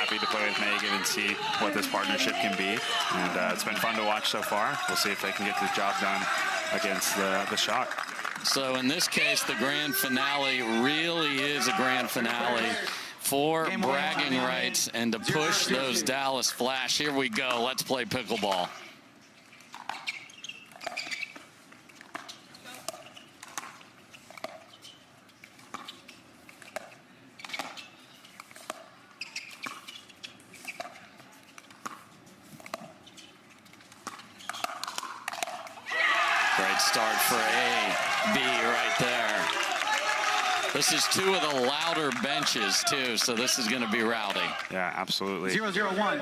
happy to play with Meghan and see what this partnership can be. And it's been fun to watch so far. We'll see if they can get the job done against the Shock. So in this case, the grand finale really is a grand finale for bragging rights and to push those Dallas Flash. Here we go. Let's play pickleball. Great start for A-B right there. This is two of the louder benches, too, so this is going to be rowdy. Yeah, absolutely. 0-0-1.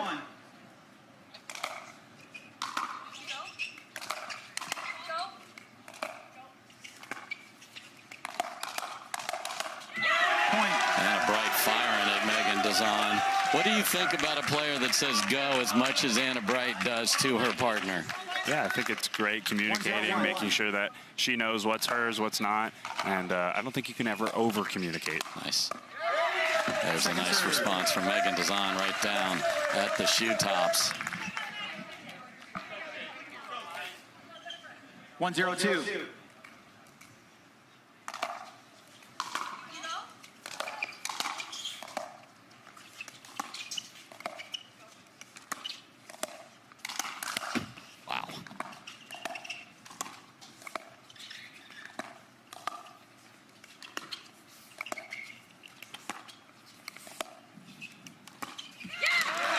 And a bright fire in it, Meghan Dizon. What do you think about a player that says go as much as Anna Bright does to her partner? Yeah, I think it's great communicating, making sure that she knows what's hers, what's not. And I don't think you can ever over-communicate. Nice. There's a nice response from Meghan Dizon right down at the shoe tops. 1-0-2. Wow.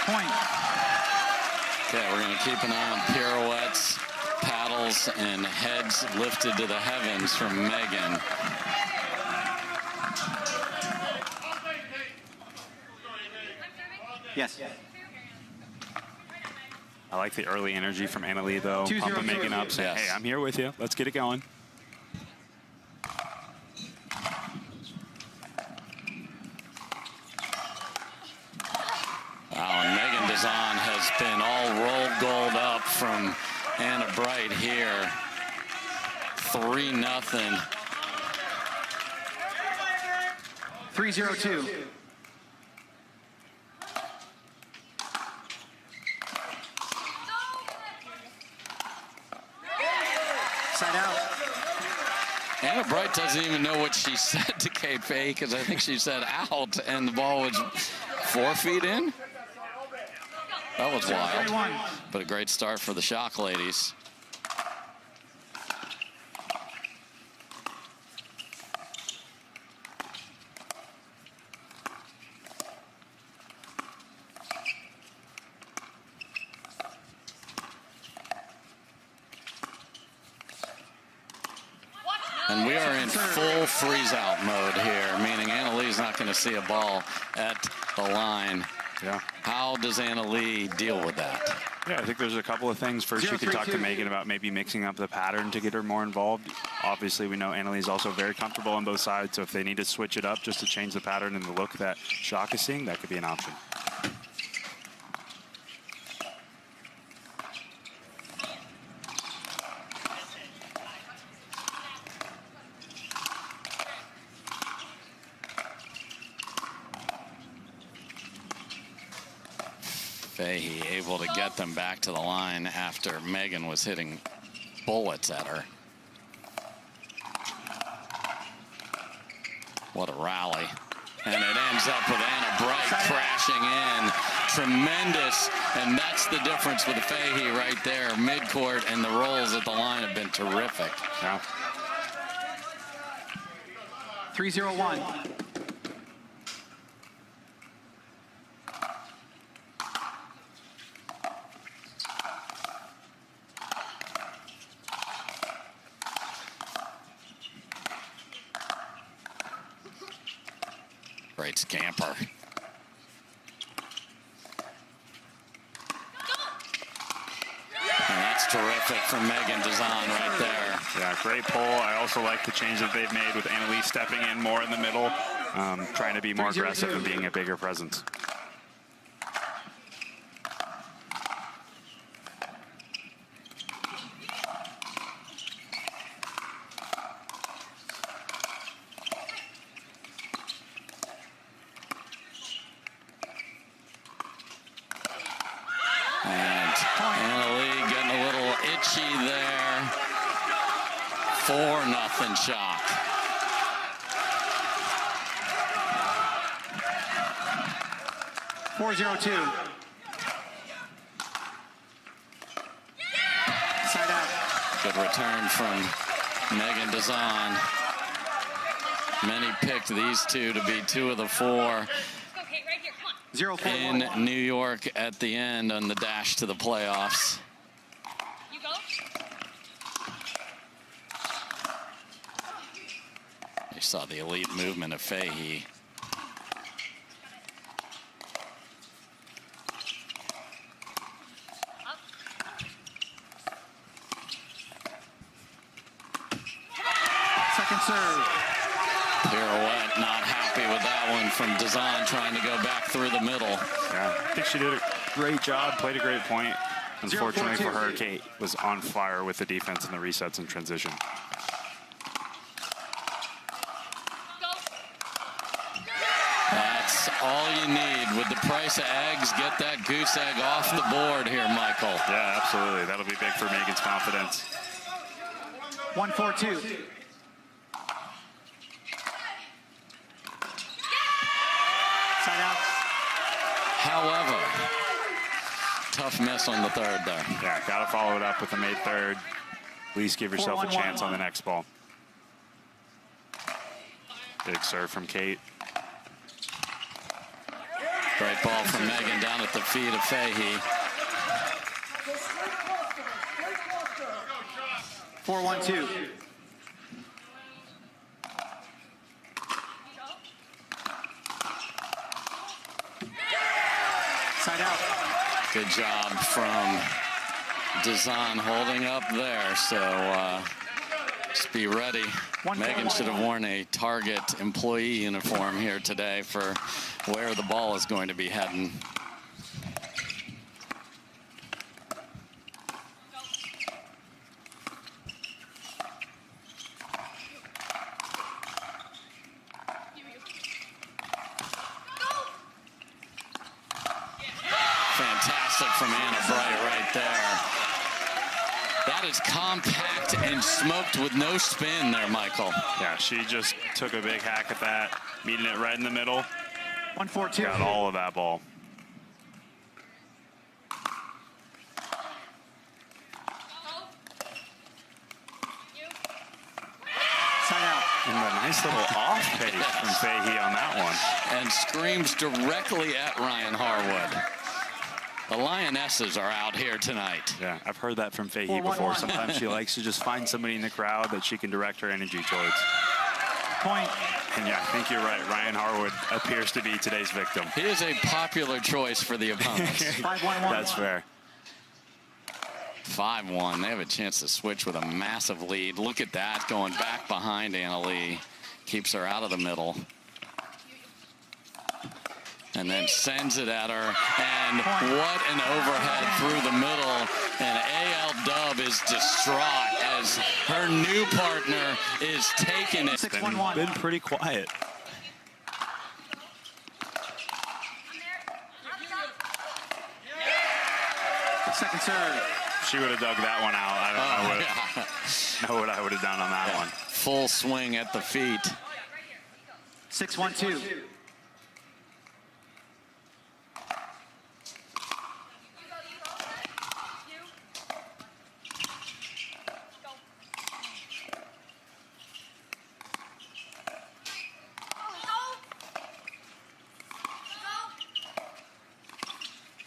Point. Okay, we're going to keep an eye on pirouettes, paddles, and heads lifted to the heavens from Meghan. Yes. I like the early energy from Anna Leigh, though. Pumping Meghan up, saying, Yes. hey, I'm here with you. Let's get it going. Wow, and Meghan Dizon has been all rolled gold up from Anna Bright here. 3-0. 3-0-2. Side out. Anna Bright doesn't even know what she said to Kate Fahey because I think she said out and the ball was 4 feet in. That was wild, but a great start for the Shock ladies. And we are in full freeze-out mode here, meaning Anna Leigh's not going to see a ball at the line. Yeah. How does Anna Leigh deal with that? Yeah, I think there's a couple of things. First, you could talk to Meghan about maybe mixing up the pattern to get her more involved. Obviously, we know Anna Leigh's also very comfortable on both sides, so if they need to switch it up just to change the pattern and the look that Shock is seeing, that could be an option. Fahey able to get them back to the line after Meghan was hitting bullets at her. What a rally. And it ends up with Anna Bright crashing in. Tremendous. And that's the difference with Fahey right there. Midcourt and the rolls at the line have been terrific. Yeah. 3-0-1. Great scamper. And that's terrific from Meghan Dizon right there. Yeah, great pull. I also like the change that they've made with Anna Leigh stepping in more in the middle, trying to be more aggressive and being a bigger presence. And Leigh getting a little itchy there. 4-0 shock. .402. Side out. Good return from Meghan Dizon. Many picked these two to be 2 of the 4 in New York at the end on the dash to the playoffs. You go. You saw the elite movement of Fahey. Second serve. Pirouette, not happy with that one from Dizon, trying to go back through the middle. Yeah, I think she did a great job, played a great point. Unfortunately for her, Kate was on fire with the defense in the resets and transition. That's all you need. With the price of eggs, get that goose egg off the board here, Michael. Yeah, absolutely. That'll be big for Megan's confidence. 1-4-2. Side out. However, tough miss on the third there. Yeah, got to follow it up with a made third. At least give yourself a chance on the next ball. Big serve from Kate. Great ball from Meghan down at the feet of Fahey. 4-1-2. Side out. Good job from Dizon holding up there. So just be ready. Meghan should have worn a Target employee uniform here today for where the ball is going to be heading. Fantastic from Anna Bright right there. That is compact and smoked with no spin there, Michael. Yeah, she just took a big hack at that, meeting it right in the middle. 1-4-2. Got all of that ball. Side out. And a nice little off pace from Fahey on that one. And screams directly at Ryan Harwood. The Lionesses are out here tonight. Yeah, I've heard that from Fahey before. Sometimes she likes to just find somebody in the crowd that she can direct her energy towards. Point. And yeah, I think you're right. Ryan Harwood appears to be today's victim. He is a popular choice for the opponents. 5-1-1. That's fair. 5-1. They have a chance to switch with a massive lead. Look at that, going back behind Anna Leigh. Keeps her out of the middle. And then sends it at her. And what an overhead through the middle. And AL Dub is distraught as her new partner is taking it. 6-1-1. Been pretty quiet. Second serve. She would have dug that one out. I don't know what I would have done on that one. Full swing at the feet. 6-1-2.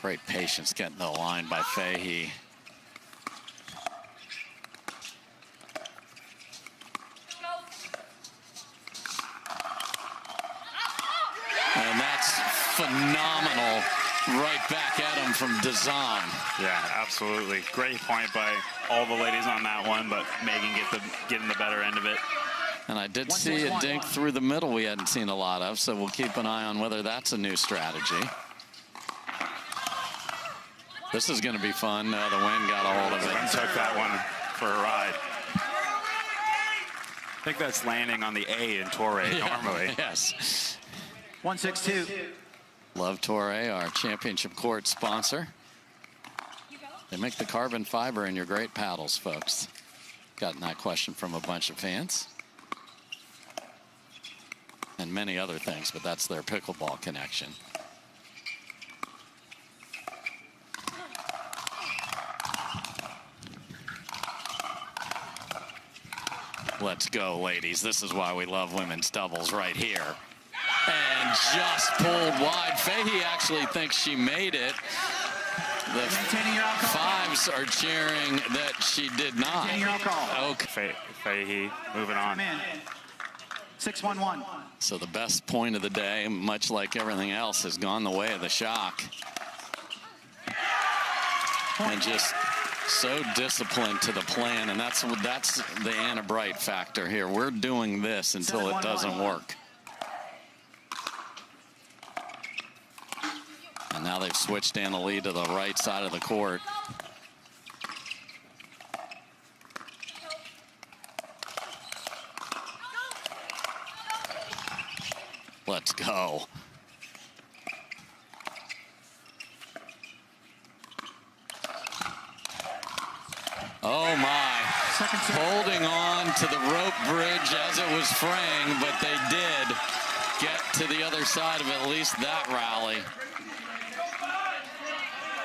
Great patience getting the line by Fahey. And that's phenomenal. Right back at him from Dizon. Yeah, absolutely. Great point by all the ladies on that one, but Megan getting the better end of it. And I did see a dink through the middle we hadn't seen a lot of, so we'll keep an eye on whether that's a new strategy. This is going to be fun. The wind got a hold of it. Wind took that one for a ride. I think that's landing on the A in Torrey normally. Yes. 1-6-2. Love Torrey, our championship court sponsor. They make the carbon fiber in your great paddles, folks. Gotten that question from a bunch of fans. And many other things, but that's their pickleball connection. Let's go, ladies. This is why we love women's doubles right here. And just pulled wide. Fahey actually thinks she made it. The fives are cheering that she did not. Okay. Fahey moving on. 6-1-1. So the best point of the day, much like everything else, has gone the way of the shock. And just so disciplined to the plan, and that's the Anna Bright factor here. We're doing this until it doesn't work. And now they've switched Anna Leigh to the right side of the court. Let's go. Oh my. Holding on to the rope bridge as it was fraying, but they did get to the other side of at least that rally.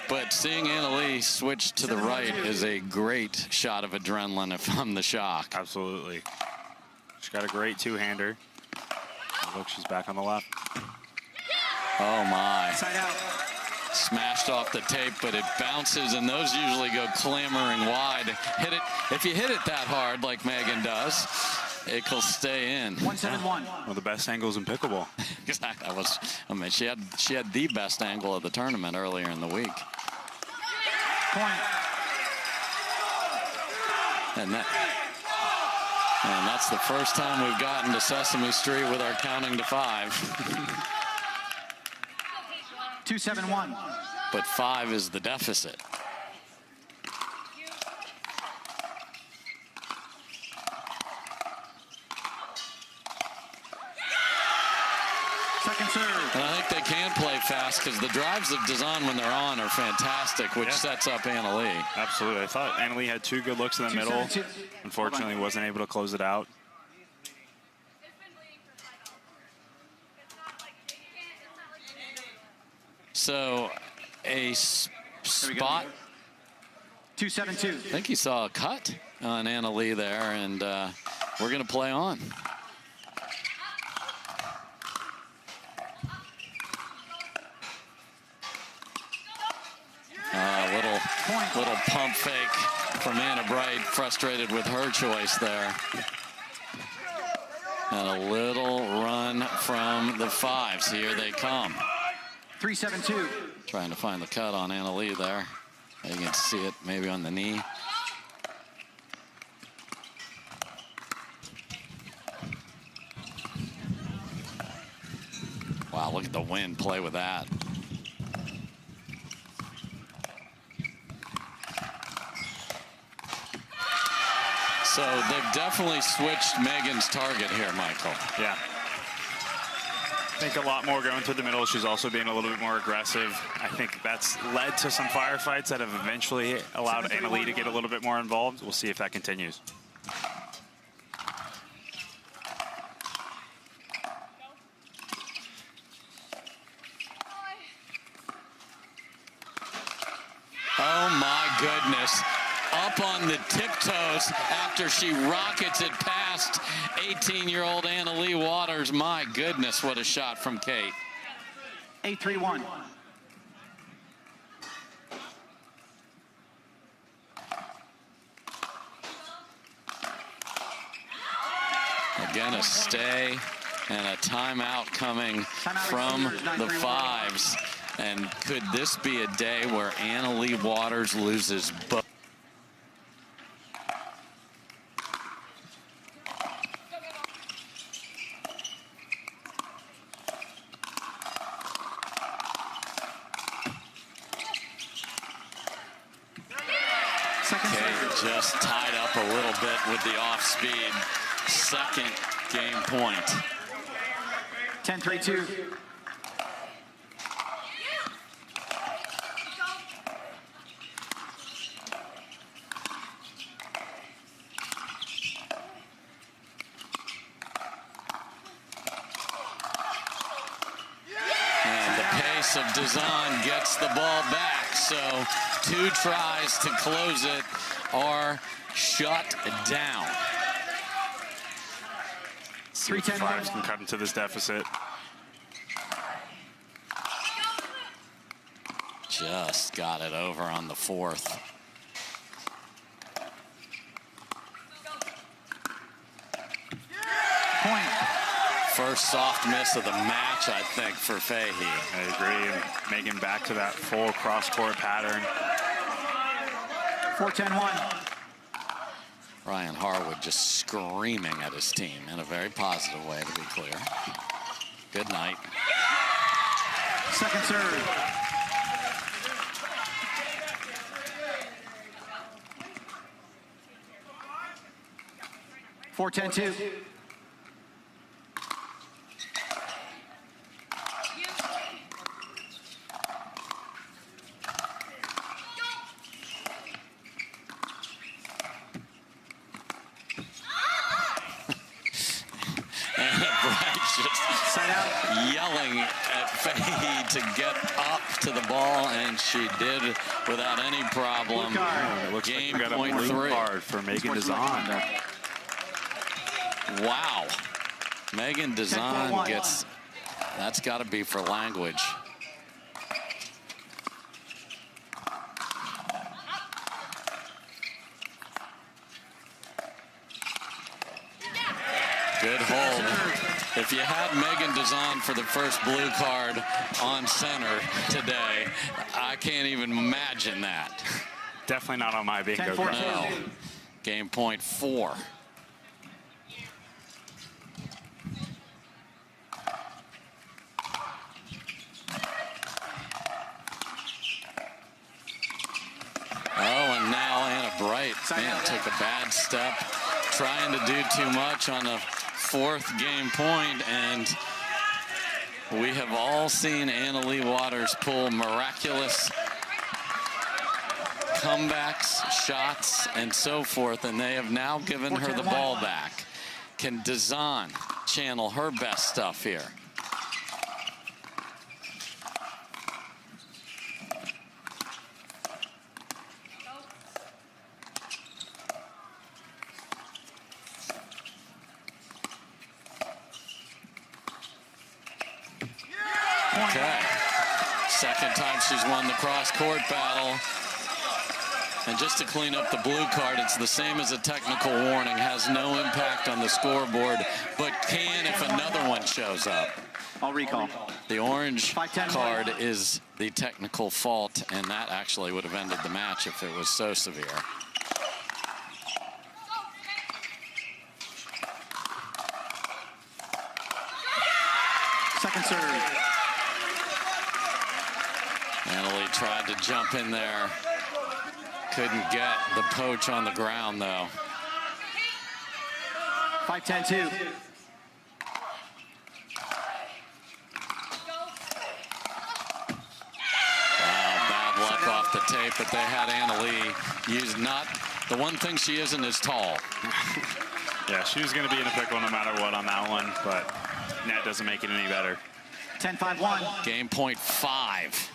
But seeing Anna Leigh switch to the right is a great shot of adrenaline if I'm the shock. Absolutely. She's got a great two-hander. Look, she's back on the left. Oh my. Side out. Smashed off the tape, but it bounces, and those usually go clambering wide. Hit it. If you hit it that hard like Meghan does, it will stay in. 1-7-1. One of the best angles in pickleball. Exactly. I mean, she had the best angle of the tournament earlier in the week. Point. And that's the first time we've gotten to Sesame Street with our counting to 5. 2-7-1. But 5 is the deficit. Second serve. And I think they can play fast because the drives of Dizon when they're on are fantastic, which sets up Anna Leigh. Absolutely. I thought Anna Leigh had 2 good looks in the middle. Unfortunately, wasn't able to close it out. So a spot. 2-7-2. I think you saw a cut on Anna Leigh there, and we're going to play on. Little pump fake from Anna Bright, frustrated with her choice there. And a little run from the 5s. Here they come. 3-7-2. Trying to find the cut on Anna Leigh there. You can see it maybe on the knee. Wow, look at the wind play with that. So they've definitely switched Meghan's target here, Michael. Yeah. I think a lot more going through the middle. She's also being a little bit more aggressive. I think that's led to some firefights that have eventually allowed Anna Leigh to get a little bit more involved. We'll see if that continues. Oh my goodness. Up on the tiptoes after she rockets it past 18-year-old Anna Leigh Waters. My goodness, what a shot from Kate. 8-3-1. Again, a stay and a timeout coming from the 5s. And could this be a day where Anna Leigh Waters loses both? Just tied up a little bit with the off speed. Second game point. 10-3-2. of Dizon gets the ball back. So 2 tries to close it are shut down. See if the Flyers can cut into this deficit. Just got it over on the 4th. Point. First soft miss of the match, I think, for Fahey. I agree. And Meghan back to that full cross-court pattern. 4-10-1. Ryan Harwood just screaming at his team in a very positive way, to be clear. Good night. Second serve. Four, 10-2. Yelling at Fahey to get up to the ball, and she did without any problem. It looks Game like we got a point blue 3. card for Meghan Dizon. Wow. Meghan Dizon gets, that's got to be for language. Good hold. If you had Meghan Dizon for the first blue card on center today, I can't even imagine that. Definitely not on my bingo 10-14. card. No. Game point 4. Oh, and now Anna Bright, man, took a bad step, trying to do too much on a 4th game point, and we have all seen Anna Leigh Waters pull miraculous comebacks, shots, and so forth, and they have now given her the ball back. Can Dizon channel her best stuff here? Okay. Second time she's won the cross-court battle. And just to clean up the blue card, it's the same as a technical warning, has no impact on the scoreboard, but can if another one shows up. I'll recall. The orange card is the technical fault, and that actually would have ended the match if it was so severe. Second serve. Anna Leigh tried to jump in there. Couldn't get the poach on the ground, though. 5-10-2. Bad luck off the tape, but they had Anna Leigh use not the one thing she isn't is tall. Yeah, she was going to be in a pickle no matter what on that one, but net doesn't make it any better. 10-5-1. Game point 5.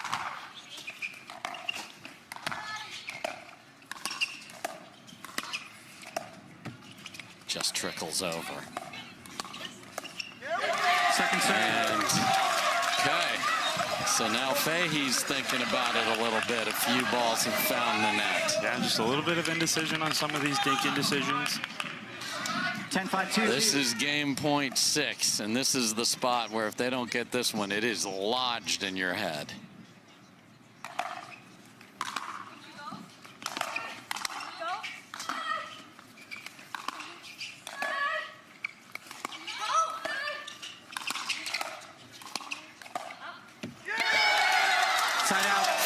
Just trickles over. Second serve. And, okay. So now Fahey's thinking about it a little bit. A few balls have found the net. Yeah, just a little bit of indecision on some of these dink indecisions. 10-5-2. This is game point 6, and this is the spot where if they don't get this one, it is lodged in your head.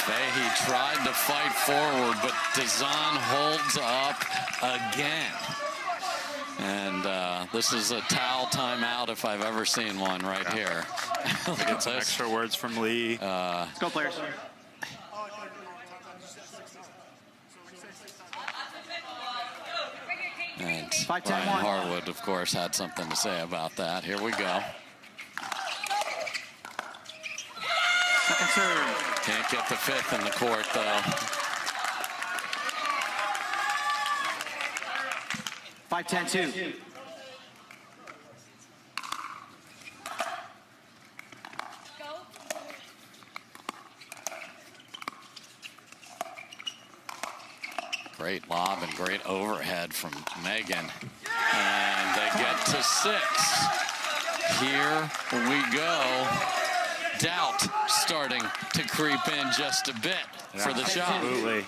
Fahey tried to fight forward, but Dizon holds up again. And this is a towel timeout if I've ever seen one right here. Look at this. Extra words from Leigh. Let's go, players. And 5-10-1. Ryan Harwood, of course, had something to say about that. Here we go. Second serve. Can't get the fifth in the court, though. 5-10-2. Great lob and great overhead from Meghan. And they get to 6. Here we go. Doubt starting to creep in just a bit for the shot. Absolutely.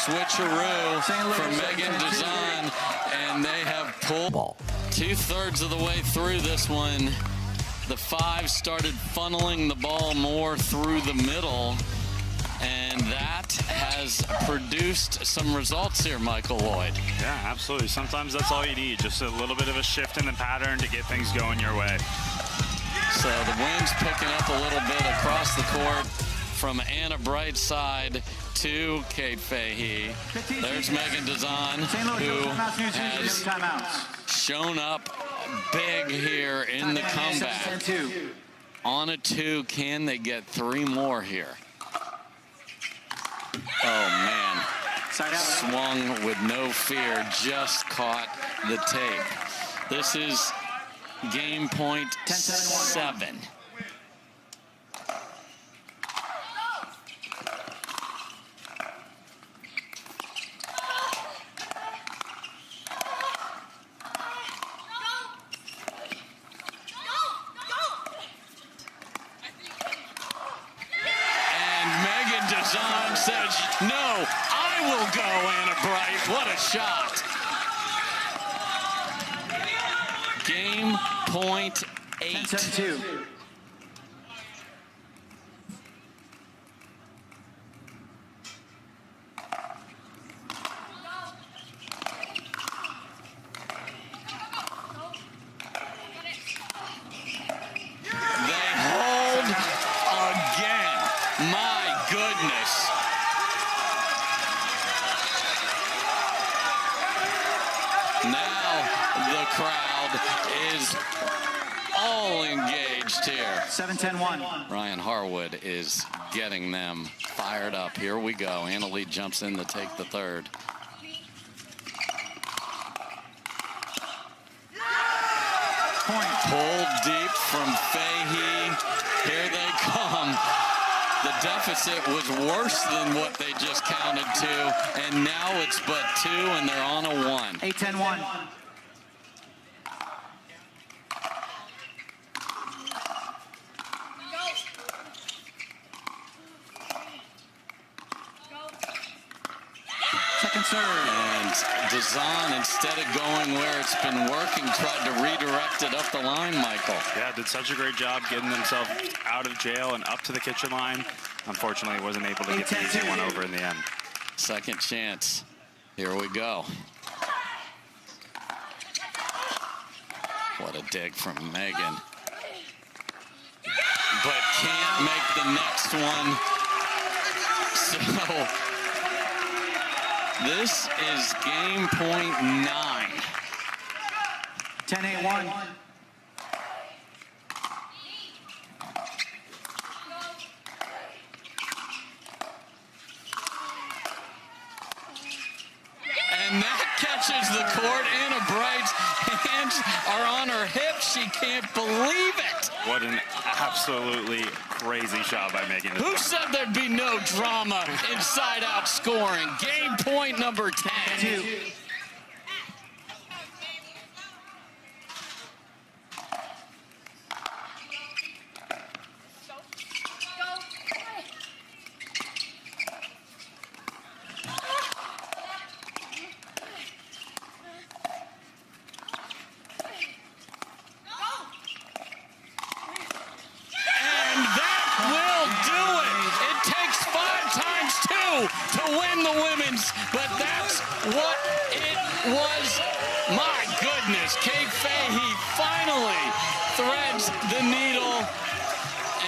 Switcheroo from Meghan Dizon, and they have pulled 2/3 of the way through this one. The 5 started funneling the ball more through the middle, and that has produced some results here, Michael Lloyd. Yeah, absolutely. Sometimes that's all you need, just a little bit of a shift in the pattern to get things going your way. So the wind's picking up a little bit across the court from Anna Brightside to Kate Fahey. There's Meghan Dizon, who has shown up big here in the comeback. On a 2, can they get 3 more here? Oh, man. Swung with no fear, just caught the tape. This is game point 7. Says, no, I will go, Anna Bright. What a shot. Game point 8. 10-2. They hold again. My goodness. Now the crowd is all engaged here. 7-10-1. Ryan Harwood is getting them fired up. Here we go. Anna Leigh jumps in to take the 3rd. Point. Pulled deep from Fahey. Here they come. The deficit was worse than what they just counted to, and now it's but 2, and they're on a 1. 8-10-1. Second serve. And Dizon, instead of going where it's been working, tried to redirect it up the line, Michael. Yeah, did such a great job getting themselves out of jail and up to the kitchen line. Unfortunately, wasn't able to get the easy one over in the end. Second chance. Here we go. What a dig from Meghan. But can't make the next one. So this is game point 9. 10-8-1. And that catches the court. Anna Bright's hands are on her hips. She can't believe it. What an absolutely crazy shot by Meghan. Who said there'd be no drama inside-out scoring? Game point number 10. 2. To win the women's, but that's what it was. My goodness, Kate Fahey finally threads the needle,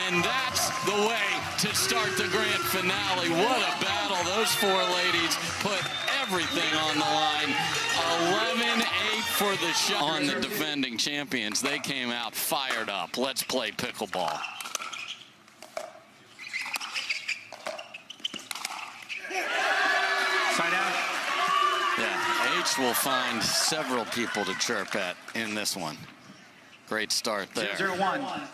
and that to start the grand finale. What a battle. Those four ladies put everything on the line. 11-8 for the shot. On the defending champions, they came out fired up. Let's play pickleball. Side out. Yeah, H will find several people to chirp at in this one. Great start there. 0-1.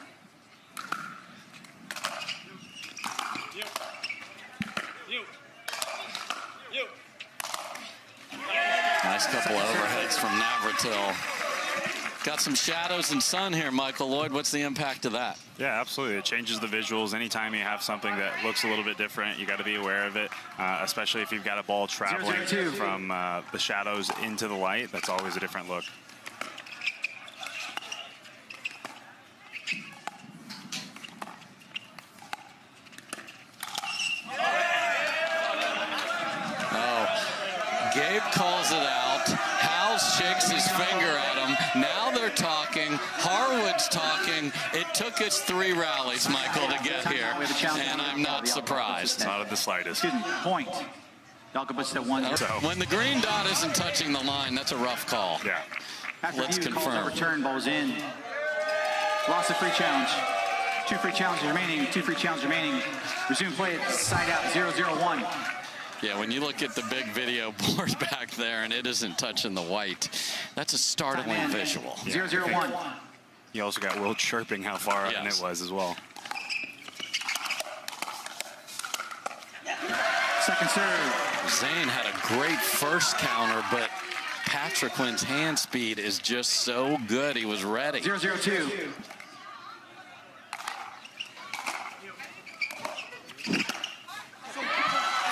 Nice couple of overheads from Navratil. Got some shadows and sun here, Michael Lloyd. What's the impact of that? Yeah, absolutely. It changes the visuals. Anytime you have something that looks a little bit different, you got to be aware of it, especially if you've got a ball traveling 0-2. from the shadows into the light. That's always a different look. Gabe calls it out. Howells shakes his finger at him. Now they're talking. Harwood's talking. It took us 3 rallies, Michael, to get here, and I'm not surprised. Not at the slightest. Point. So when the green dot isn't touching the line, that's a rough call. Yeah. Let's confirm. Return, ball's in. Loss of free challenge. 2 free challenges remaining. 2 free challenges remaining. Resume play at side out. 0-0-1. Yeah, when you look at the big video board back there and it isn't touching the white, that's a startling visual. Yeah, 0-0-1. You also got Will chirping how far up it was as well. Second serve. Zane had a great first counter, but Patriquin's hand speed is just so good. He was ready. 0-0-2.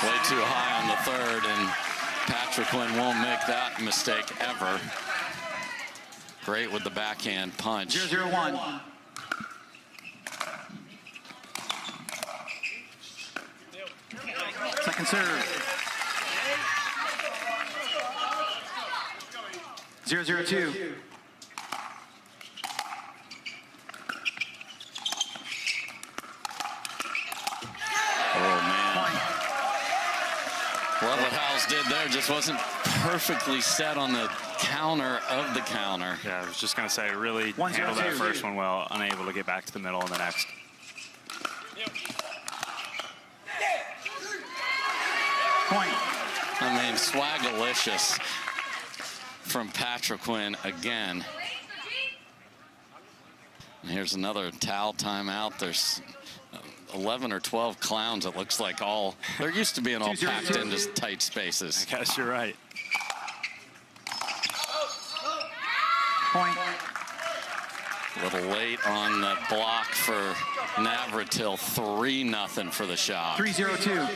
Way too high on the third, and Patriquin won't make that mistake ever. Great with the backhand punch. 0-0-1. Second serve. 0-0-2. Love what Howells did there. Just wasn't perfectly set on the counter of the counter. Yeah, I was just going to say, really handled that first one well, unable to get back to the middle in the next. Point. I mean, swagalicious from Patriquin again. And here's another towel timeout. There's 11 or 12 clowns, it looks like all. They're used to being all packed into tight spaces. I guess you're right. Point. A little late on the block for Navratil. 3-0 for the shot. 3-0-2.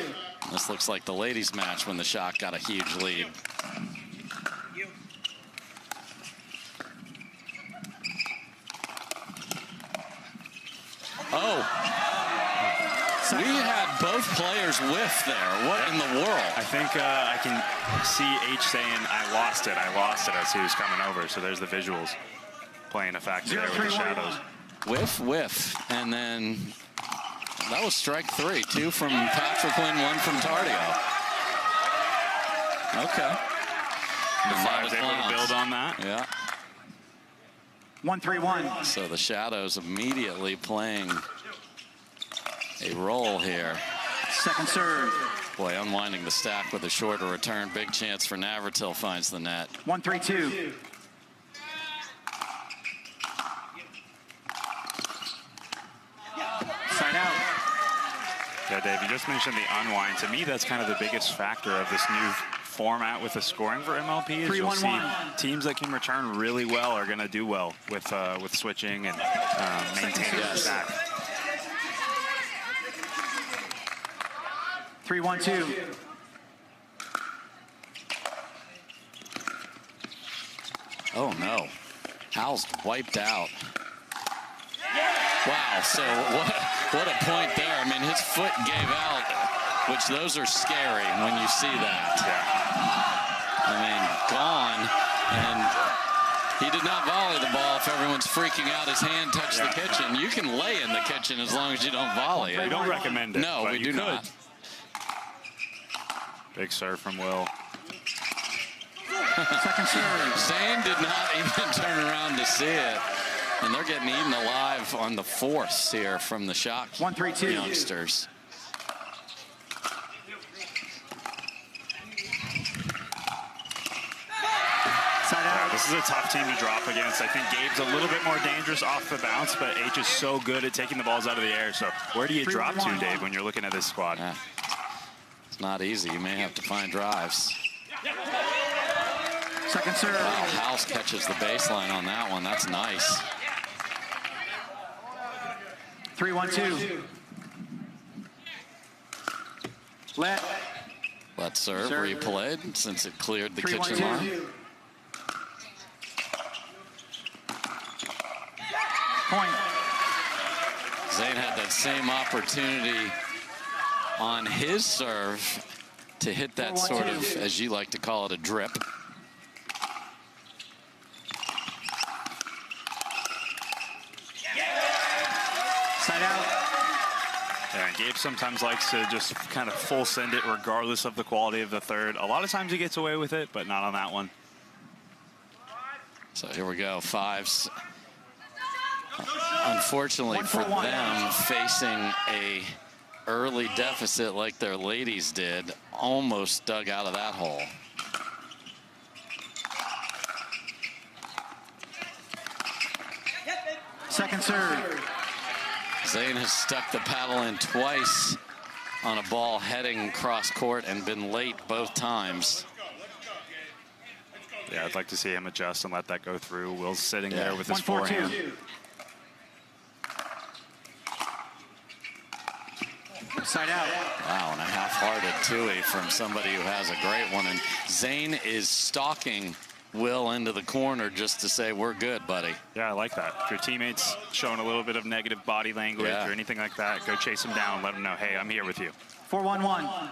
This looks like the ladies' match when the shot got a huge lead. Oh. We had both players whiff there. What in the world? I think I can see H saying, I lost it as he was coming over. So there's the visuals playing a factor there with the shadows. Whiff, whiff. And then that was strike 3. 2 from Patriquin, 1 from Tardio. Okay. The Five's able to build on that. Yeah. 1-3-1. So the shadows immediately playing a role here. Second serve. Boy, unwinding the stack with a shorter return. Big chance for Navratil finds the net. 1-3-2. Side out. Yeah, Dave, you just mentioned the unwind. To me, that's kind of the biggest factor of this new format with the scoring for MLP is you'll see teams that can return really well are going to do well with switching and maintaining the stack. 3-1-2. Oh no, Howells wiped out. Wow, so what a point there. I mean, his foot gave out, which those are scary when you see that. Yeah. I mean, gone, and He did not volley the ball. If everyone's freaking out, his hand touched the kitchen. You can lay in the kitchen as long as you don't volley it. We don't recommend it. No, we do not. Big serve from Will. Second serve. Zane did not even turn around to see it. And they're getting eaten alive on the force here from the Shock 1-3-2 youngsters. Yeah, this is a tough team to drop against. I think Gabe's a little bit more dangerous off the bounce, but H is so good at taking the balls out of the air. So where do you drop to, Dave, when you're looking at this squad? Yeah. It's not easy. You may have to find drives. Second serve. Wow, Howells catches the baseline on that one. That's nice. 3-1-2. Let's serve replayed since it cleared the kitchen line. Point. Zane had that same opportunity on his serve to hit that sort of, as you like to call it, a drip. Side out. Yeah, and Gabe sometimes likes to just kind of full send it regardless of the quality of the third. A lot of times he gets away with it, but not on that one. So here we go, fives. Unfortunately for them, facing a early deficit like their ladies did, almost dug out of that hole. Second serve. Zane has stuck the paddle in twice on a ball heading cross court and been late both times. Yeah, I'd like to see him adjust and let that go through. Will's sitting there with his 1-4-2. forehand. Side out. Wow, and a half-hearted Tui from somebody who has a great one. And Zane is stalking Will into the corner just to say, we're good, buddy. Yeah, I like that. If your teammate's showing a little bit of negative body language or anything like that, go chase him down. Let him know, hey, I'm here with you. 4-1-1.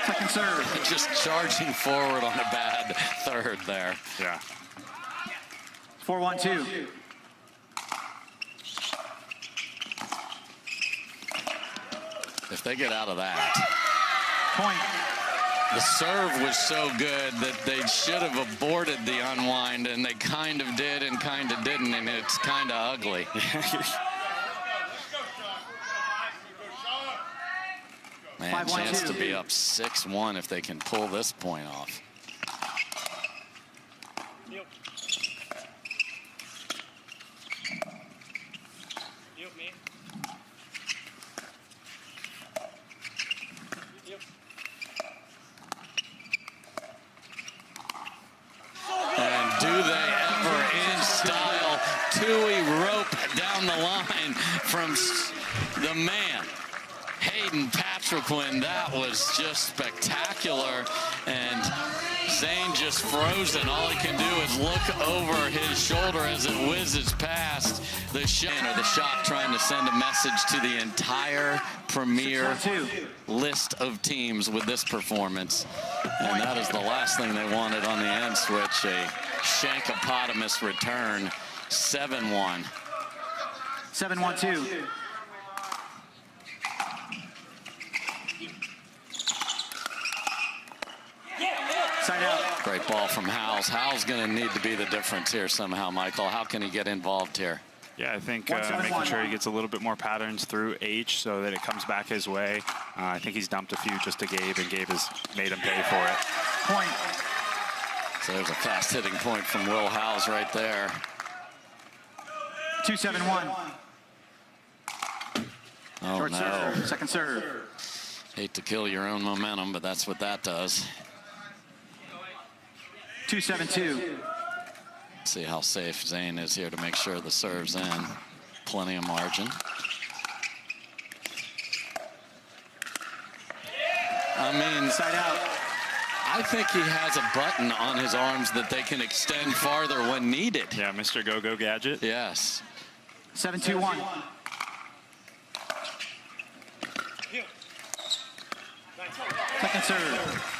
Second serve. Just charging forward on a bad third there. Yeah. 4-1-2. If they get out of that. Point. The serve was so good that they should have aborted the unwind, and they kind of did and kind of didn't, and it's kind of ugly. Man, chance to be up 6-1 if they can pull this point off. And do they ever, in style, Tui rope down the line from the man, Hayden Patriquin. That was just spectacular, and Zane just frozen. All he can do is look over his shoulder as it whizzes past the Shock, trying to send a message to the entire premier list of teams with this performance. And that is the last thing they wanted on the end switch, a Shankopotamus return, 7-1. 7-1-2. Side out. Great ball from Howells. Howells going to need to be the difference here somehow, Michael. How can he get involved here? Yeah, I think making sure he gets a little bit more patterns through H so that it comes back his way. I think he's dumped a few just to Gabe, and Gabe has made him pay for it. Point. So there's a fast hitting point from Will Howells right there. 2-7-1. Oh, Short no. serve. Second serve. Hate to kill your own momentum, but that's what that does. 2-7-2. See how safe Zane is here to make sure the serve's in. Plenty of margin. I mean, side out. I think he has a button on his arms that they can extend farther when needed. Yeah, Mr. Go-Go Gadget. Yes. 7-2-1. Second serve.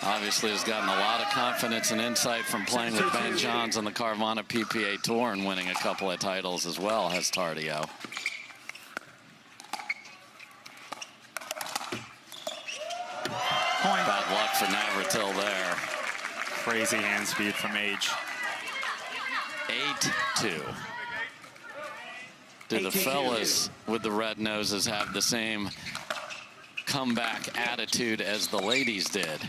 Obviously has gotten a lot of confidence and insight from playing with Ben Johns on the Carvana PPA Tour and winning a couple of titles as well, has Tardio. Point. Bad luck for Navratil there. Crazy hand speed from Age. 8-2. Do the fellas with the red noses have the same comeback attitude as the ladies did?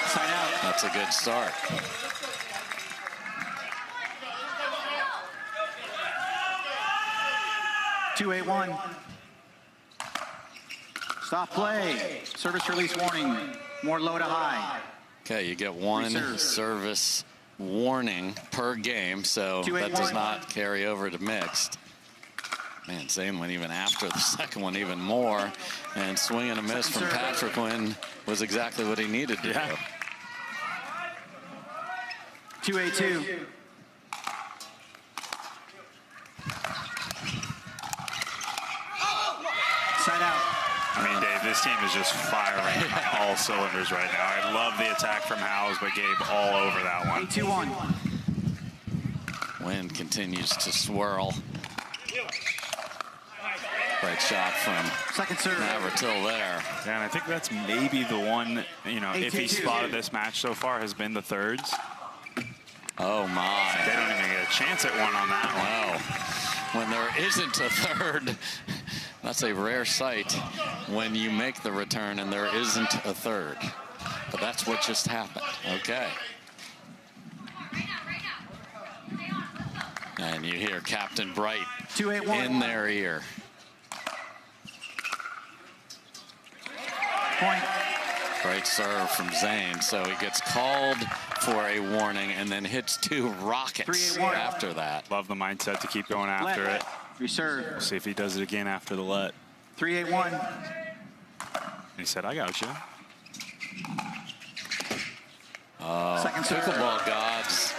Side out. That's a good start. Two 8-1. Stop play. Service release warning. More low to high. Okay, you get one Reserve. service warning per game, so that does not carry over to mixed. Man, Zane went even after the second one even more, and swing and a miss from Patriquin was exactly what he needed to do. 2-8-2. Side out. I mean, Dave, this team is just firing on all cylinders right now. I love the attack from Howells, but Gabe all over that one. 8-2-1. Wind continues to swirl. Great shot from Second serve. Navratil there. Yeah, and I think that's maybe the one, you know, if he 8-2-2. spotted this match so far, has been the thirds. Oh, my. They don't even get a chance at one on that one. Wow. When there isn't a third, that's a rare sight when you make the return and there isn't a third. But that's what just happened. Okay. And you hear Captain Bright 2-8-1. in their ear. Point. Great serve from Zane. So he gets called for a warning and then hits two rockets 3-8-1. after that. Love the mindset to keep going after it. Reserve. See if he does it again after the let. 3-8-1. He said, I got you. Second serve. Pickleball gods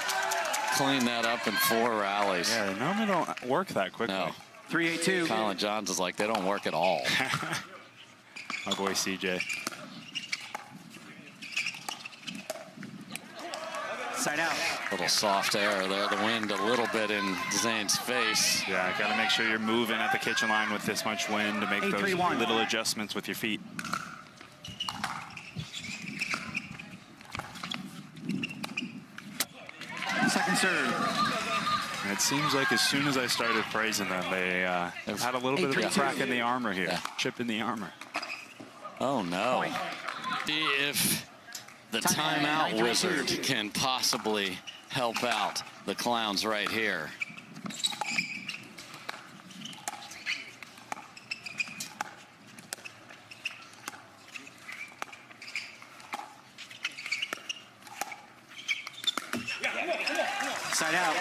clean that up in 4 rallies. Yeah, they normally don't work that quickly. No. 3-8-2. Colin Johns is like, they don't work at all. My boy CJ. Side out. Little soft air there. The wind a little bit in Zane's face. Yeah, got to make sure you're moving at the kitchen line with this much wind to make those 8-3-1. little adjustments with your feet. Second serve. And it seems like as soon as I started praising them, they've had a little bit of a 8-3-2. crack in the armor here. Yeah. Chip in the armor. Oh, no. Point. See if the Timeout. timeout wizard can possibly help out the clowns right here. Side out.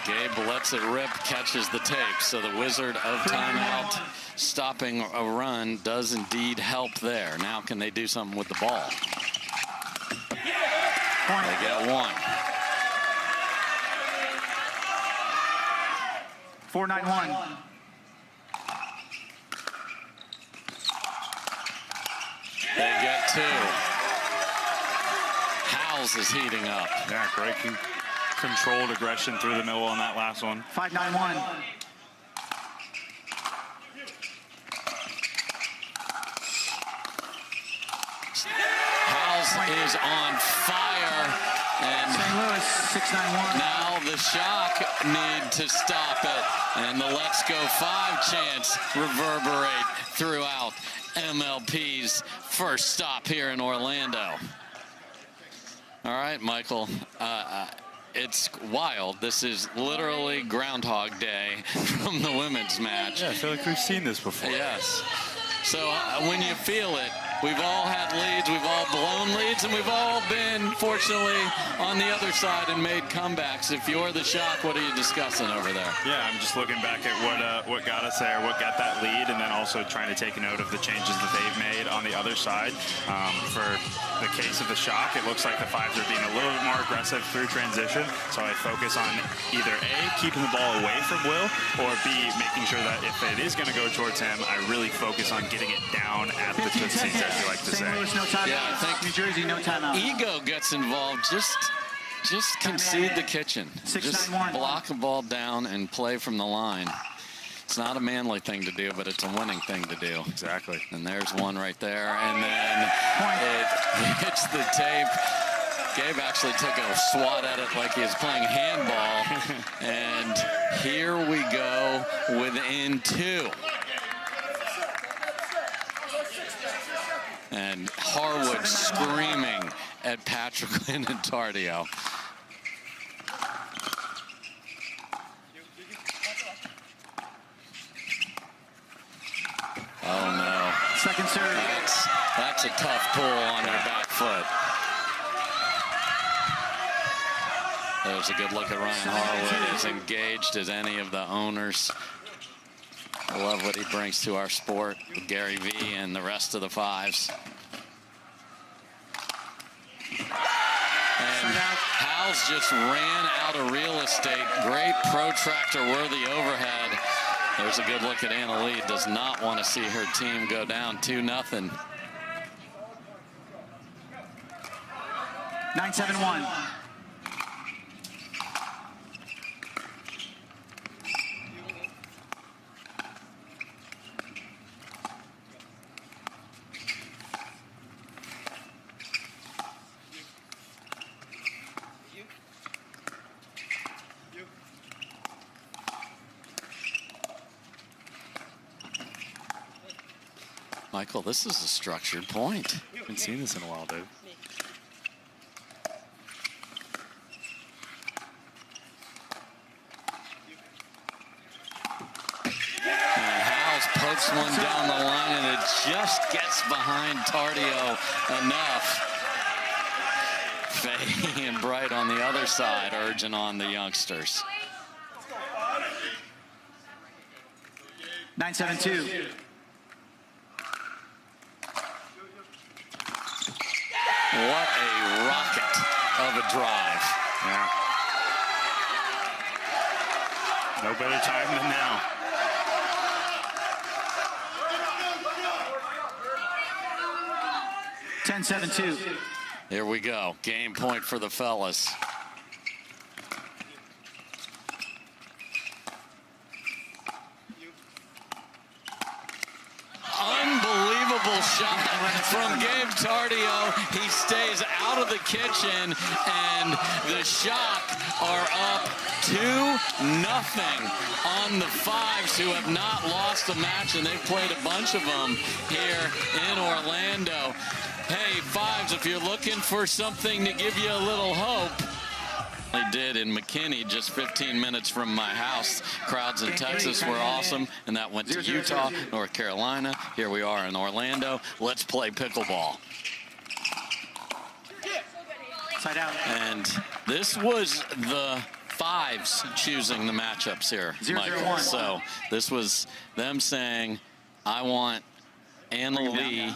Gabe lets it rip, catches the tape. So the wizard of timeout stopping a run does indeed help there. Now can they do something with the ball? Point. They get one. 4-9-1. They get two. Howells is heating up. Yeah, great controlled aggression through the middle on that last one. 5-9-1. Howells is on fire. And St. Louis, 6-9-1. now the Shock need to stop it. And the Let's Go 5 chants reverberate throughout MLP's first stop here in Orlando. All right, Michael. It's wild. This is literally Groundhog Day from the women's match. Yeah, I feel like we've seen this before. Yes. So when you feel it, we've all had leads, we've all blown leads, and we've all been, fortunately, on the other side and made comebacks. If you're the Shock, what are you discussing over there? Yeah, I'm just looking back at what got us there, what got that lead, and then also trying to take note of the changes that they've made on the other side. For the case of the shock, it looks like the fives are being a little bit more aggressive through transition. So I focus on either A, keeping the ball away from Will, or B, making sure that if it is going to go towards him, I really focus on getting it down at the tootsies, as you like to say. St. Louis, no timeout. Yeah, I think New Jersey, no timeout. Ego gets involved. Just concede the kitchen. Just block a ball down and play from the line. It's not a manly thing to do, but it's a winning thing to do. Exactly. And there's one right there. And then it hits the tape. Gabe actually took a swat at it like he was playing handball. And here we go within 2. And Harwood screaming at Patriquin and Tardio. Oh, no. Second serve. That's a tough pull on your back foot. There's a good look at Ryan Harwood, as engaged as any of the owners. I love what he brings to our sport with Gary V and the rest of the fives. And Howells just ran out of real estate. Great protractor-worthy overhead. There's a good look at Anna Leigh. Does not want to see her team go down 2-0. 9-7-1. Michael, this is a structured point. Haven't seen this in a while, dude. And Howells pokes one down the line, and it just gets behind Tardio enough. Fahey and Bright on the other side urging on the youngsters. 9-7-2. What a rocket of a drive. Yeah. No better time than now. Ten, 7-2. Here we go. Game point for the fellas. Unbelievable shot from Gabe Tardio. He stays out of the kitchen, and the Shock are up 2-0 on the Fives, who have not lost a match, and they've played a bunch of them here in Orlando. Hey, Fives, if you're looking for something to give you a little hope, they did in McKinney, just 15 minutes from my house. Crowds in Texas were awesome, and that went to Utah, North Carolina. Here we are in Orlando. Let's play pickleball. Side out. And this was the Fives choosing the matchups here, Michael. So this was them saying, I want Anna Leigh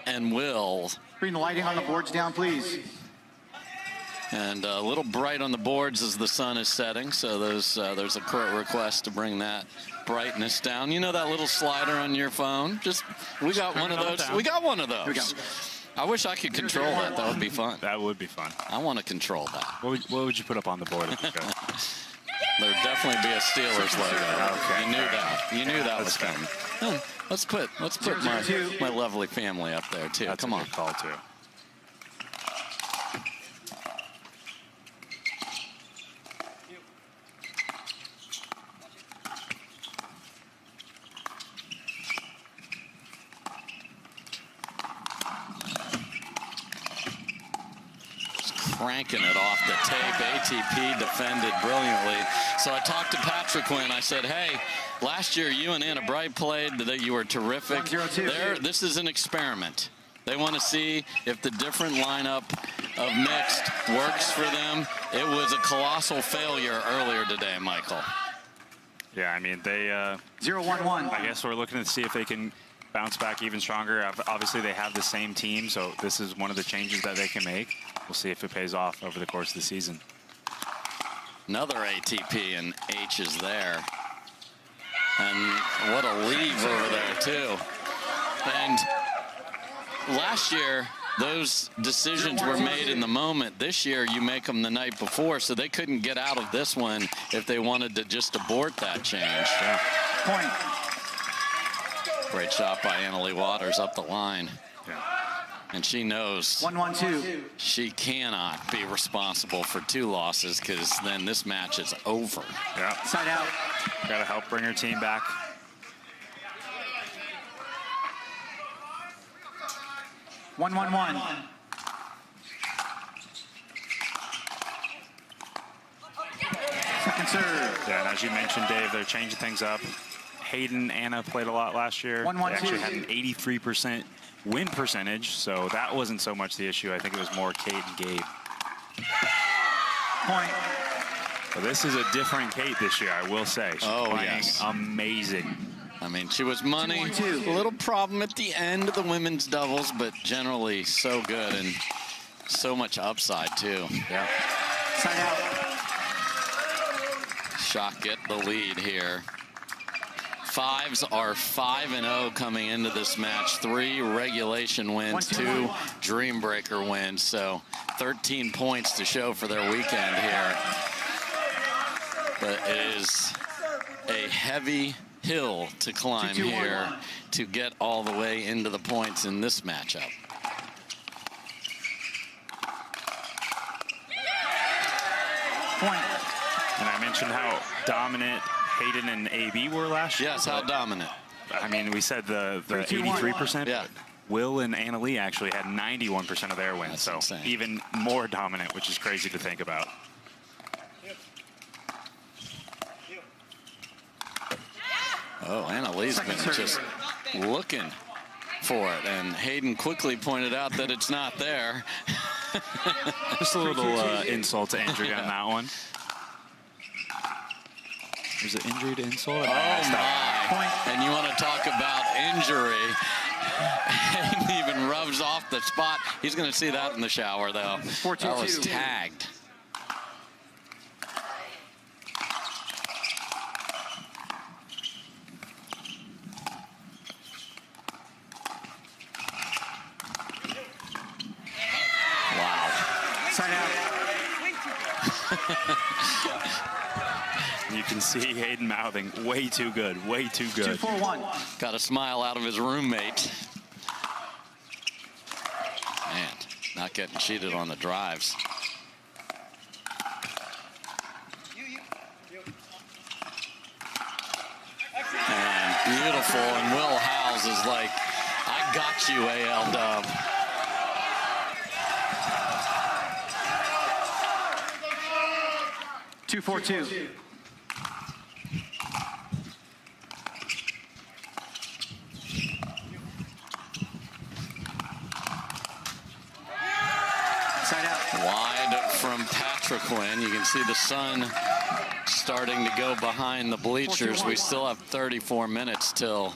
and Will. Bring the lighting on the boards down, please. And a little bright on the boards as the sun is setting, so there's a request to bring that brightness down. You know that little slider on your phone? We got one of those. We got one of those. I wish I could control that. That would be fun. That would be fun. I want to control that. What would you put up on the board if you could? There'd definitely be a Steelers logo. Okay. You knew that. You knew that was coming. Oh, let's put my lovely family up there too. That's Come on. A good call too. Cranking it off the tape. ATP defended brilliantly. So I talked to Patriquin. I said, hey, last year you and Anna Bright played. That you were terrific. This is an experiment. They want to see if the different lineup of mixed works for them. It was a colossal failure earlier today, Michael. Yeah, I mean, they 0-1-1. I guess we're looking to see if they can bounce back even stronger. Obviously, they have the same team, so this is one of the changes that they can make. We'll see if it pays off over the course of the season. Another ATP, and H is there. And what a leave over there, too. And last year, those decisions were made in the moment. This year, you make them the night before, so they couldn't get out of this one if they wanted to just abort that change. Yeah. Point. Great shot by Annalie Waters up the line. Yeah. And she knows 1-1-2. she cannot be responsible for 2 losses, because then this match is over. Yeah. Side out. Got to help bring her team back. 1-1-1. Second serve. Yeah, and as you mentioned, Dave, they're changing things up. Hayden, Anna played a lot last year. 1-1-2. They actually had an 83% win percentage, so that wasn't so much the issue. I think it was more Kate and Gabe. Point. But this is a different Kate this year, I will say. She's playing amazing. I mean, she was money. 2-1-2. A little problem at the end of the women's doubles, but generally so good and so much upside, too. Yeah. Side out. Shock get the lead here. Fives are 5-0 coming into this match. 3 regulation wins, 2 Dream Breaker wins. So 13 points to show for their weekend here. But it is a heavy hill to climb here to get all the way into the points in this matchup. Point. And I mentioned how dominant Hayden and AB were last year. Yes, how dominant. I mean, we said the 83%. Yeah. Will and Anna Leigh actually had 91% of their wins. That's so insane. even more dominant, which is crazy to think about. Oh, Anna Lee's been just looking for it. And Hayden quickly pointed out that it's not there. Just a little insult to injury on that one. There's an injury to insult. Oh, my. And you want to talk about injury. Hayden even rubs off the spot. He's going to see that in the shower, though. That was tagged. Wow. Side out. You can see Hayden mouthing, way too good, way too good. 2-4-1. Got a smile out of his roommate. Man, not getting cheated on the drives. And beautiful, and Will Howells is like, I got you, AL Dub. Two, 4-2. Side out. Wide from Patriquin. You can see the sun starting to go behind the bleachers. We still have 34 minutes till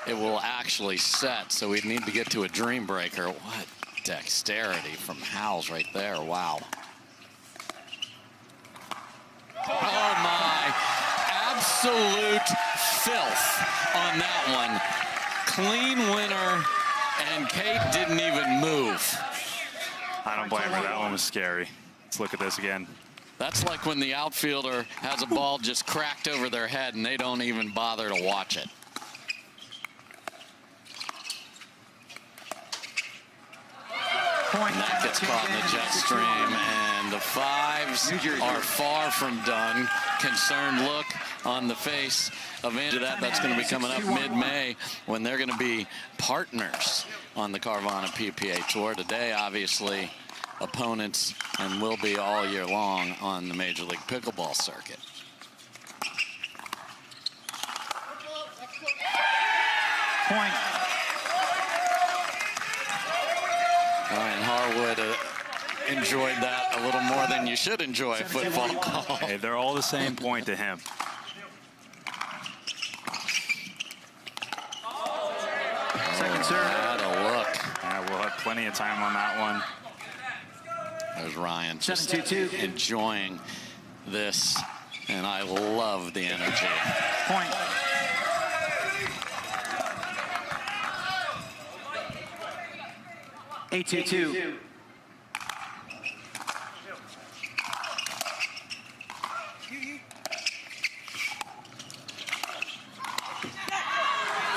it will actually set, so we need to get to a Dream Breaker. What dexterity from Howells right there. Wow. Oh, my. Absolute filth on that one. Clean winner, and Kate didn't even move. I don't blame her. That one was scary. Let's look at this again. That's like when the outfielder has a ball just cracked over their head and they don't even bother to watch it. And that gets caught in the jet stream, and the fives are far from done. Concerned look on the face of Andrew. That's going to be coming up mid-May when they're going to be partners on the Carvana PPA Tour. Today, obviously, opponents, and will be all year long on the Major League Pickleball circuit. Point. Ryan Harwood enjoyed that a little more than you should enjoy a football call. Hey, they're all the same point to him. Second serve. Had a look. Yeah, we'll have plenty of time on that one. There's Ryan just 7-2-2. enjoying this, and I love the energy. Point. Eight 2-2.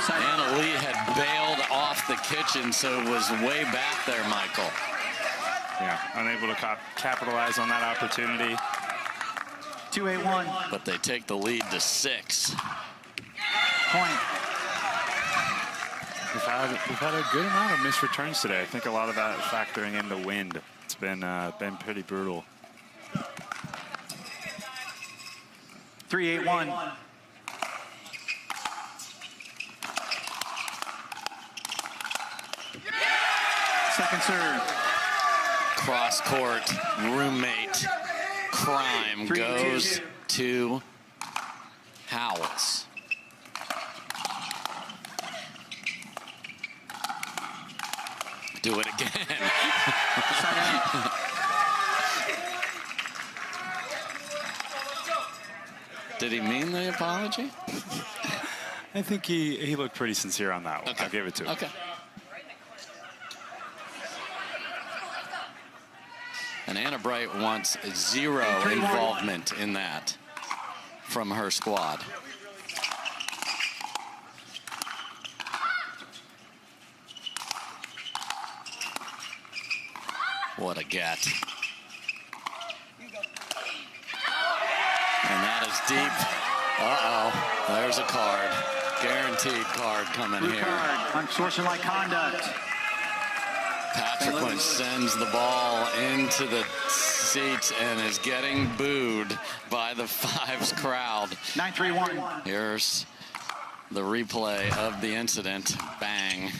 Anna Leigh had bailed off the kitchen, so it was way back there, Michael. Yeah, unable to capitalize on that opportunity. 2-8-1. But they take the lead to 6. Point. We've had a good amount of missed returns today. I think a lot of that factoring in the wind. It's been pretty brutal. 3-8-1. Second serve. Cross court roommate crime 3-2. goes to Howells. Do it again. Did he mean the apology? I think he looked pretty sincere on that one. Okay. I'll give it to him. Okay. And Anna Bright wants 0 involvement in that from her squad. What a get. And that is deep. Uh-oh. There's a card. Guaranteed card coming Blue here. card. Unsportsmanlike conduct. Patriquin sends the ball into the seats and is getting booed by the Fives crowd. 9-3-1. Here's the replay of the incident. Bang.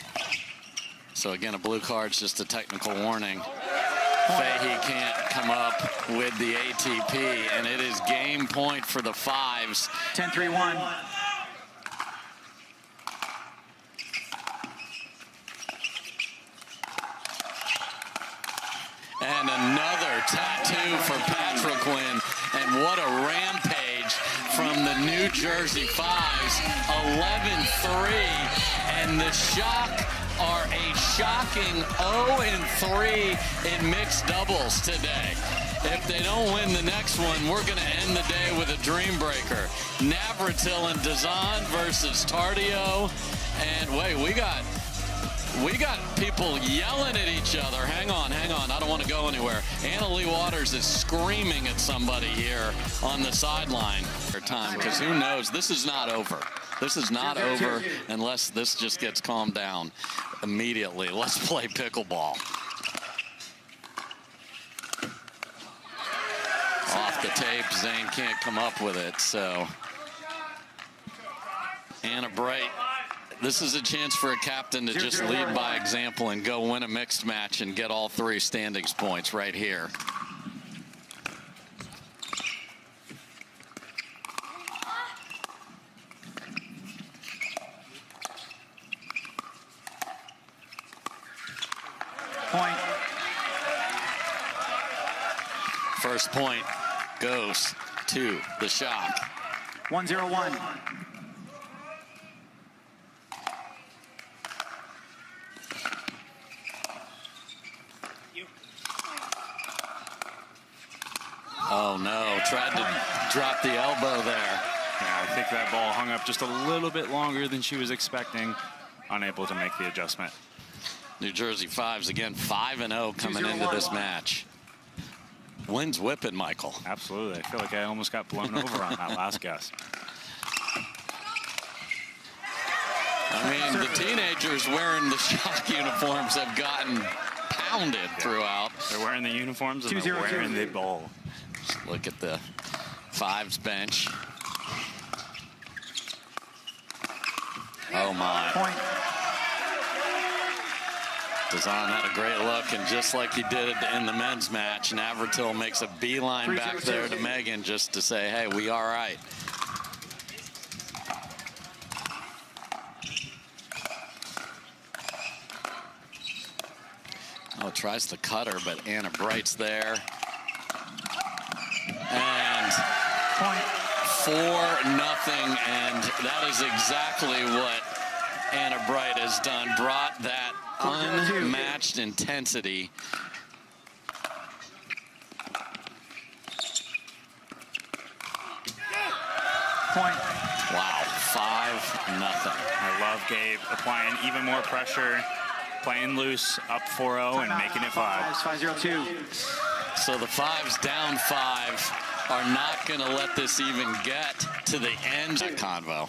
So again, a blue card's just a technical warning. Fahey can't come up with the ATP, and it is game point for the Fives. 10-3-1. And another tattoo for Patriquin, and what a rampage from the New Jersey Fives. 11-3, and the Shock are a shocking 0-3 in mixed doubles today. If they don't win the next one, we're going to end the day with a dream breaker. Navratil and Dizon versus Tardio. And wait, we got people yelling at each other. Hang on. I don't want to go anywhere. Anna Leigh Waters is screaming at somebody here on the sideline. Time, because who knows? This is not over. This is not over unless this just gets calmed down immediately. Let's play pickleball. Off the tape, Zane can't come up with it, so Anna Bright. This is a chance for a captain to just lead by example and go win a mixed match and get all 3 standings points right here. Point. First point goes to the Shock. 1-0-1. Oh no, tried to drop the elbow there. Yeah, I think that ball hung up just a little bit longer than she was expecting. Unable to make the adjustment. New Jersey Fives again 5-0 coming into this match. Wind's whipping, Michael. Absolutely. I feel like I almost got blown over on that last guess. I mean, the teenagers wearing the Shock uniforms have gotten pounded throughout. They're wearing the uniforms and they're wearing the ball. Look at the Fives bench. Oh my. Point. Dizon had a great look, and just like he did in the men's match, Navratil makes a beeline back there to Meghan just to say, hey, we all right. Oh, tries the cutter, but Anna Bright's there. And 4-0, and that is exactly what Anna Bright has done. Brought that unmatched intensity. Point. Wow, 5-0. I love Gabe applying even more pressure, playing loose, up 4-0 and making it 5. 5-0-2. So the Fives down 5 are not going to let this even get to the end of convo.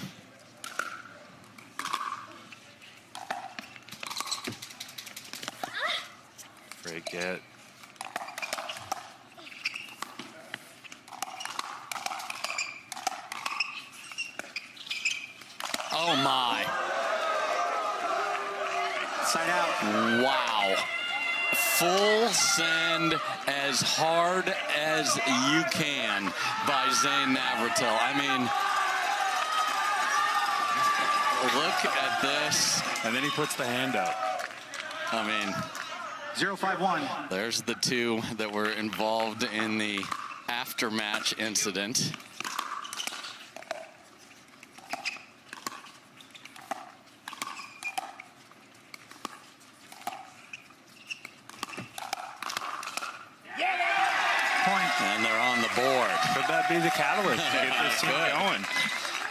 Great get. Oh my. Side out. Wow. Full send as hard as you can by Zane Navratil. I mean, look at this. And then he puts the hand up. I mean, 0-5-1. there's the two that were involved in the after-match incident. And they're on the board. Could that be the catalyst to get this team going?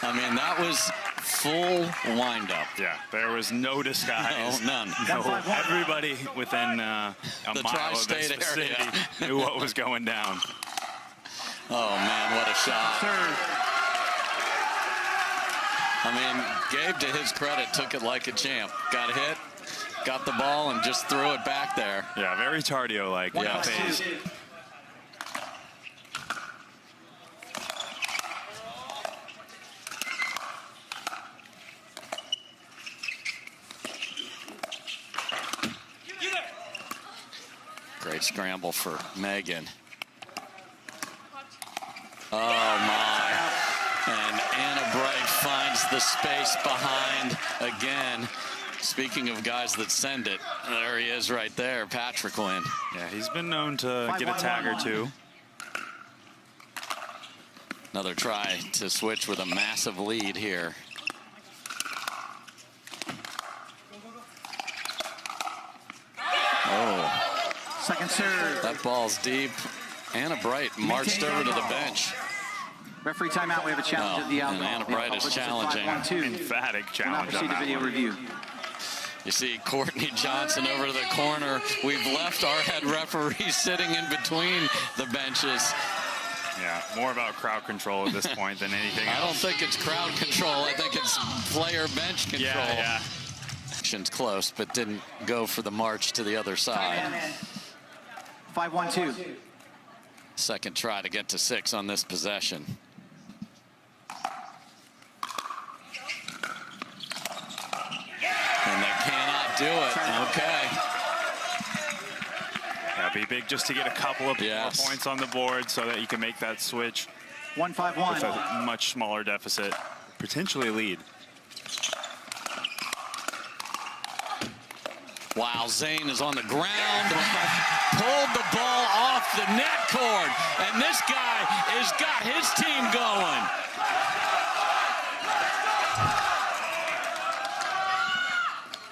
I mean, that was full windup. Yeah, there was no disguise. No, none. No, everybody within a The mile of this tri-state vicinity area. knew what was going down. Oh, man, what a shot. I mean, Gabe, to his credit, took it like a champ. Got hit, got the ball, and just threw it back there. Yeah, very Tardio-like. Yeah. Phase. Great scramble for Meghan. Oh, my. And Anna Bright finds the space behind again. Speaking of guys that send it, there he is right there, Patriquin. Yeah, he's been known to get a tag or two. Another try to switch with a massive lead here. Oh. Second serve. That ball's deep. Anna Bright marched over to the bench. Referee timeout. We have a challenge of the and alcohol. Anna Bright is challenging. Emphatic We'll now challenge proceed on to that video one. review. You see Courtney Johnson over to the corner. We've left our head referee sitting in between the benches. Yeah, more about crowd control at this point than anything else. I don't think it's crowd control. I think it's player bench control. Yeah. Action's close, but didn't go for the march to the other side. 5-1-2. Second try to get to 6 on this possession. And they cannot do it. Okay. Yeah, be big just to get a couple of more points on the board so that you can make that switch 1-5-1. with a much smaller deficit, potentially lead. Wow, Zane is on the ground, pulled the ball off the net cord, and this guy has got his team going.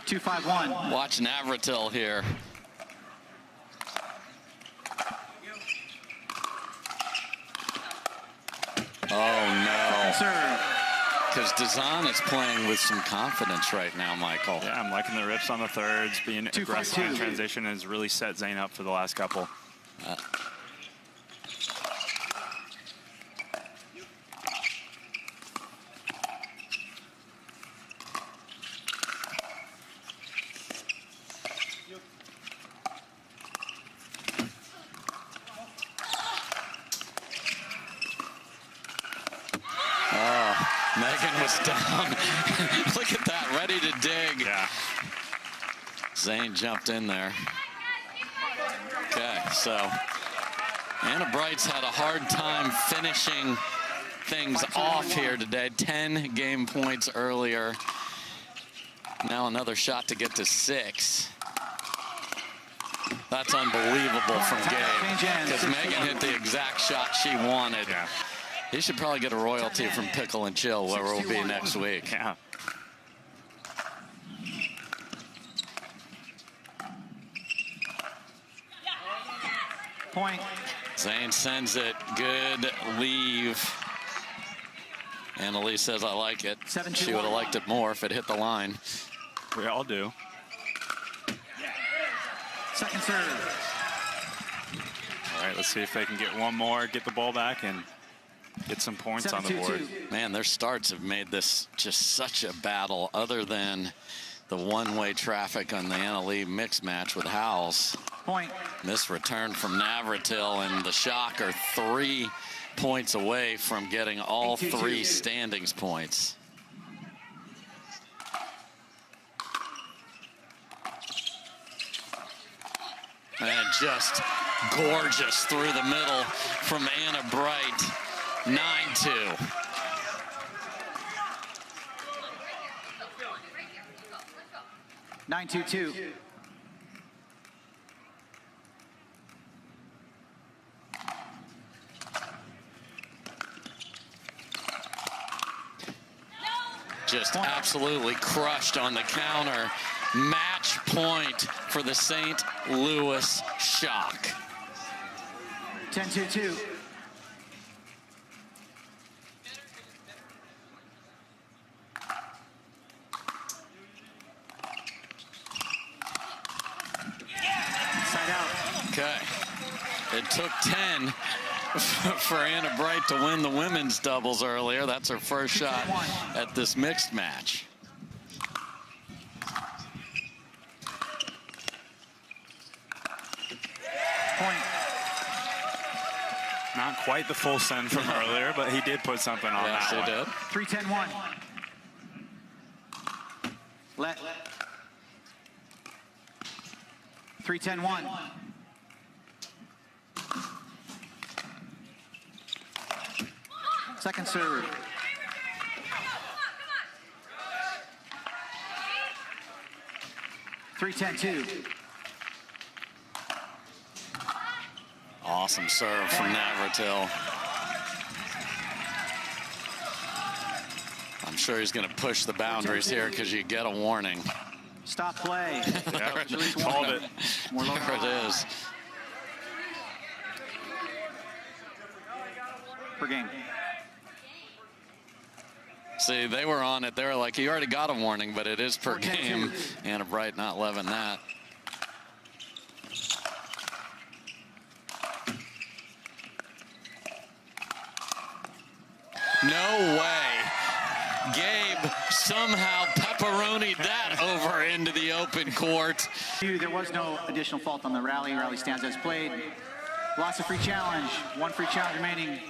Two, 5-1. Watch Navratil here. Oh, no. Serve. Because Dizon is playing with some confidence right now, Michael. Yeah, I'm liking the rips on the thirds, being aggressive in transition has really set Zane up for the last couple. Meghan was down. Look at that, ready to dig. Yeah. Zane jumped in there. Okay, so Anna Bright's had a hard time finishing things off here today. 10 game points earlier. Now another shot to get to 6. That's unbelievable from Gabe, because Meghan hit the exact shot she wanted. Yeah. He should probably get a royalty from Pickle and Chill, where we'll be next week. Yeah. Point. Zane sends it. Good leave. Annalise says, I like it. She would have liked it more if it hit the line. We all do. Second serve. All right, let's see if they can get one more, get the ball back, and get some points on the board. Man, their starts have made this just such a battle, other than the one-way traffic on the Annalise mixed match with Howells. Point. This return from Navratil and the Shock are 3 points away from getting all 3 standings points. And just gorgeous through the middle from Anna Bright. 9-2. Nine, 2-2. Just absolutely crushed on the counter. Match point for the St. Louis Shock. 10-2-2. Side out. Okay. It took 10 for Anna Bright to win the women's doubles earlier. That's her first shot at this mixed match. Point. Not quite the full send from earlier, but he did put something on that one. Yes, he did. 3-10-1. Let. 3-10-1. Second serve. Three, 10-2. Awesome serve from Navratil. I'm sure he's going to push the boundaries here, because you get a warning. Stop play. Yeah, called it. There it is. Per game. See, they were on it. They were like, you already got a warning, but it is per game. Anna Bright not loving that. No way. Gabe somehow pepperonied that over into the open court. There was no additional fault on the rally. Rally stands as played. Lots of free challenge. One free challenge remaining.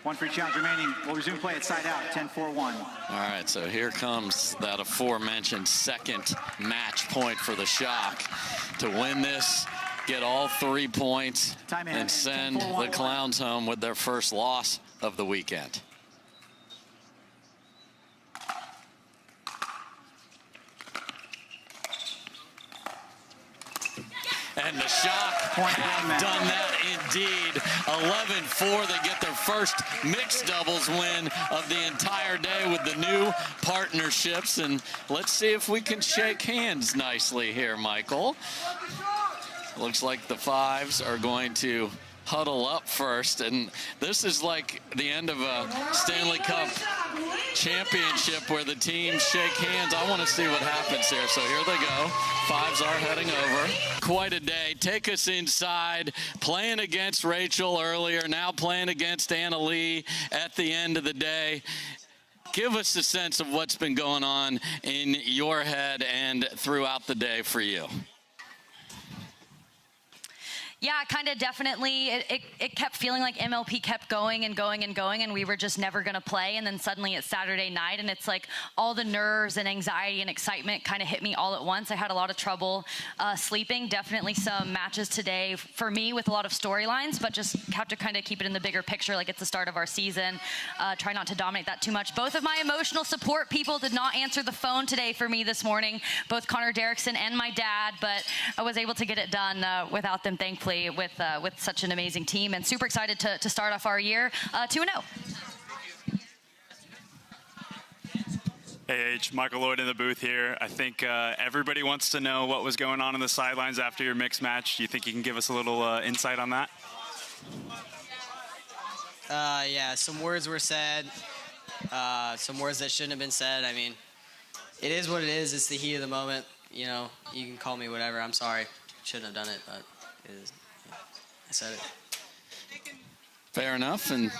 One free challenge remaining. We'll resume play at side out, 10-4-1. All right, so here comes that aforementioned second match point for the Shock to win this, get all 3 points, and send the Clowns home with their first loss of the weekend. And the Shock have done that indeed. 11-4, they get their first mixed doubles win of the entire day with the new partnerships. And let's see if we can shake hands nicely here, Michael. Looks like the Fives are going to huddle up first, and this is like the end of a Stanley Cup championship where the teams shake hands. I want to see what happens here. So here they go. Fives are heading over. Quite a day. Take us inside. Playing against Rachel earlier, now playing against Anna Leigh at the end of the day. Give us a sense of what's been going on in your head and throughout the day for you. Yeah, kind of definitely. It kept feeling like MLP kept going and going and going, and we were just never going to play. And then suddenly it's Saturday night, and it's like all the nerves and anxiety and excitement kind of hit me all at once. I had a lot of trouble sleeping. Definitely some matches today for me with a lot of storylines, but just have to kind of keep it in the bigger picture, like it's the start of our season. Try not to dominate that too much. Both of my emotional support people did not answer the phone today for me this morning, both Connor Derrickson and my dad, but I was able to get it done without them, thankfully. With such an amazing team, and super excited to start off our year 2-0. Hey, H, Michael Lloyd in the booth here. I think everybody wants to know what was going on in the sidelines after your mixed match. Do you think you can give us a little insight on that? Yeah, some words were said, some words that shouldn't have been said. I mean, it is what it is. It's the heat of the moment. You know, you can call me whatever. I'm sorry. Shouldn't have done it, but it is. I said it. Fair enough, and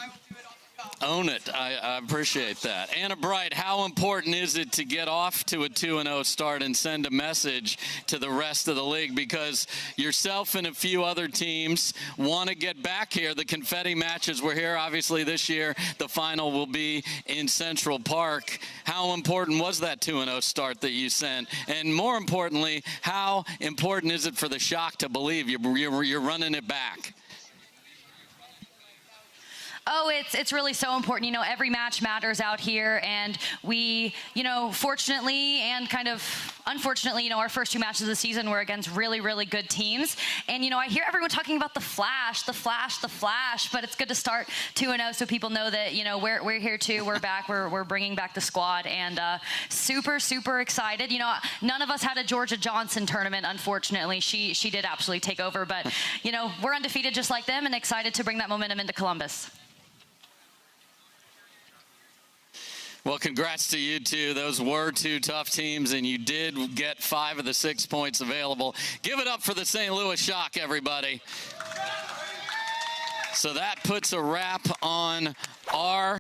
own it. I appreciate that. Anna Bright, how important is it to get off to a 2-0 start and send a message to the rest of the league? Because yourself and a few other teams want to get back here. The confetti matches were here. Obviously, this year, the final will be in Central Park. How important was that 2-0 start that you sent? And more importantly, how important is it for the Shock to believe you're running it back? Oh, it's really so important. You know, every match matters out here, and we, you know, fortunately and kind of unfortunately, you know, our first two matches of the season were against really, really good teams. And, you know, I hear everyone talking about the flash, but it's good to start 2-0 so people know that, you know, we're here too. We're back. We're bringing back the squad, and super, super excited. You know, none of us had a Georgia Johnson tournament, unfortunately. She did absolutely take over, but, you know, we're undefeated just like them and excited to bring that momentum into Columbus. Well, congrats to you two. Those were two tough teams, and you did get 5 of the 6 points available. Give it up for the St. Louis Shock, everybody. So that puts a wrap on our